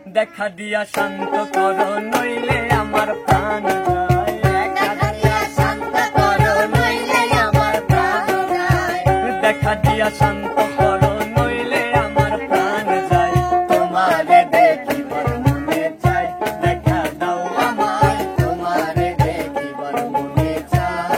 দেখা দিয়া শান্ত করো নইলে আমার প্রাণ যায়। দেখা দিয়া শান্ত করো নইলে আমার প্রাণ যায়। দেখা দিয়া শান্ত করো নইলে আমার প্রাণ যায়। তোমারে দেখিবার মনে চাই, দেখা দাও আমায়। তোমারে দেখিবার মনে চাই।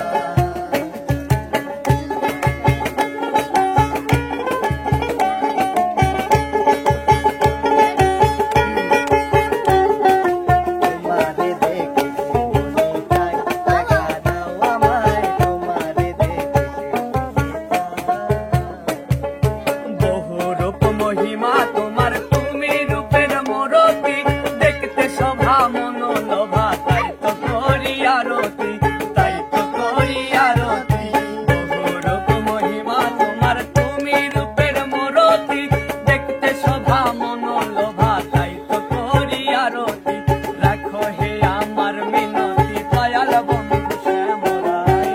মহিমা তোমার, তুমি রূপের মূরতি, দেখতে শোভা মনোলোভা, তাই তো করি আরতি, তাই তো করি আরতি। বহুরূপ মহিমা তোমার, তুমি রূপের মূরতি, দেখতে শোভা মনোলোভা, তাই তো করি আরতি। রাখো হে আমার মিনতি দয়াল বন্ধু শ্যামরায়।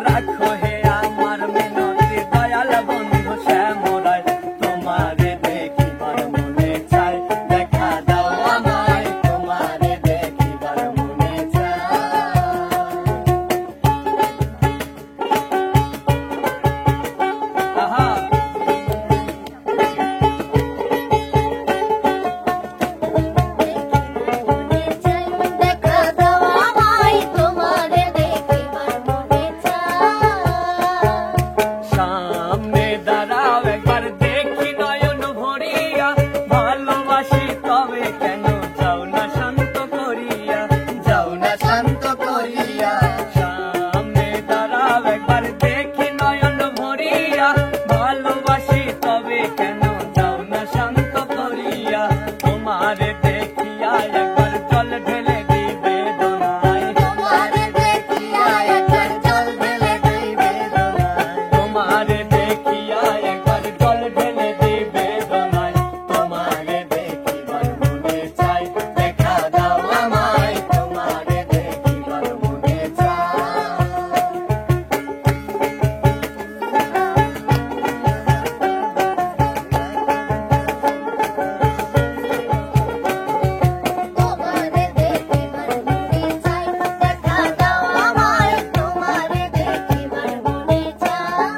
রাখো হে আমার মিনতি দয়াল বন্ধু শ্যামরায়। তোমারে দেখিবার মনে চাই, দেখা দাও আমায়। তোমারে দেখিবার মনে চাই। আহা দেখা দাও আমায়, তোমারে দেখিবার মনে চাই। সামনে দাঁড়াও একবার দেখি নয়ন ভরিয়া, ভালোবাসি তবে কেন যাও না শান্ত করিয়া, যাও না শান্ত করিয়া। সামনে দাঁড়াও একবার দেখি নয়ন ভরিয়া, ভালোবাসি তবে কেন যাও না শান্ত করিয়া। তোমারে দেখিয়া একবার জল ঢেলে দিবে দোনায়। তোমারে দেখিয়া একবার জল ঢেলে দিবে দোনায়। তোমারে দেখিয়া একবার জল ঢেলে দিবে দোনায়। তোমারে দেখিবার মনে চাই, দেখা দাও আমায়। তোমারে দেখিবার মনে চাই। তোমারে দেখিবার মনে চাই, দেখা দাও আমায়। তোমারে দেখিবার মনে চাই।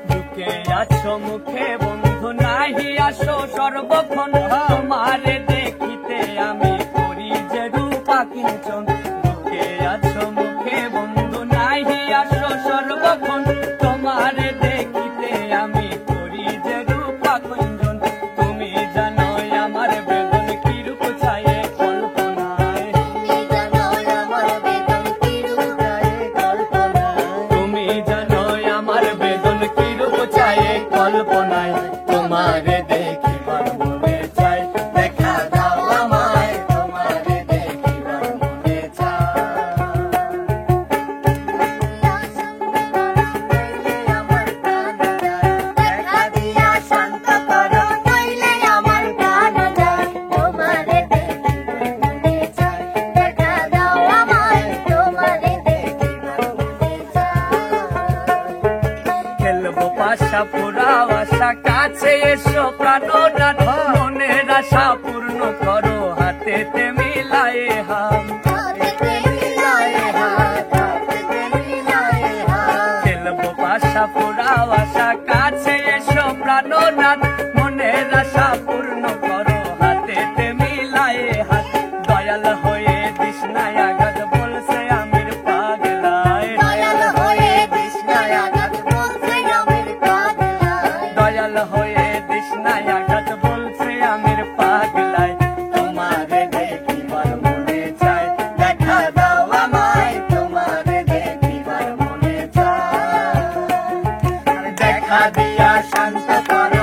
বুকে আছো মুখে বন্ধু নাহি আসো সর্বক্ষণ, তোমারে দেখিতে আমি করি যে রূপা কিঞ্চন। বুকে আছো মুখে বন্ধু নাহি আসো সর্বক্ষণ, তোমারে দেখিতে আমি করি যে রূপা কিঞ্চন। তুমি জানো আমার বেদন কিরূপ চায়ে কল্পনায়। তুমি জানো আমার বেদন কিরূপ চায়ে কল্পনায়। তুমি জানো আমার বেদন কিরূপ চায়ে কল্পনায়। তোমারে দেখিবার মনে চাই, দেখা দাও আমায়। তোমারে দেখিবার মনে চাই। দেখা দিয়া শান্ত করো নইলে আমার প্রাণ যায়। তোমারে দেখিবার মনে চাই, দেখা দাও আমায়। তোমারে দেখিবার মনে চাই। খেলবো পাশা পুরাও আশা, কাছে এসো প্রাণনাথ। মনের আশা পূর্ণ করো, হাতেতে মিলায়ে হাত। হাতেতে মিলায়ে হাত, হাতেতে মিলায়ে হাত। খেলবো পাশা পুরাও আশা, কাছে এসো প্রাণনাথ। মনের আশা পূর্ণ করো, হাতেতে মিলায়ে হাত। দয়াল হয়ে দিস না আঘাত, বলছে আমির পাগলায়। দয়াল হয়ে দিস না আঘাত, বলছে আমির পাগলায়। দয়াল হয়ে দিস না আঘাত, বলছে আমির পাগলায়। তোমারে দেখিবার মনে চাই, দেখা দাও আমায়। তোমারে দেখিবার মনে চাই। দেখা দিয়া শান্ত করো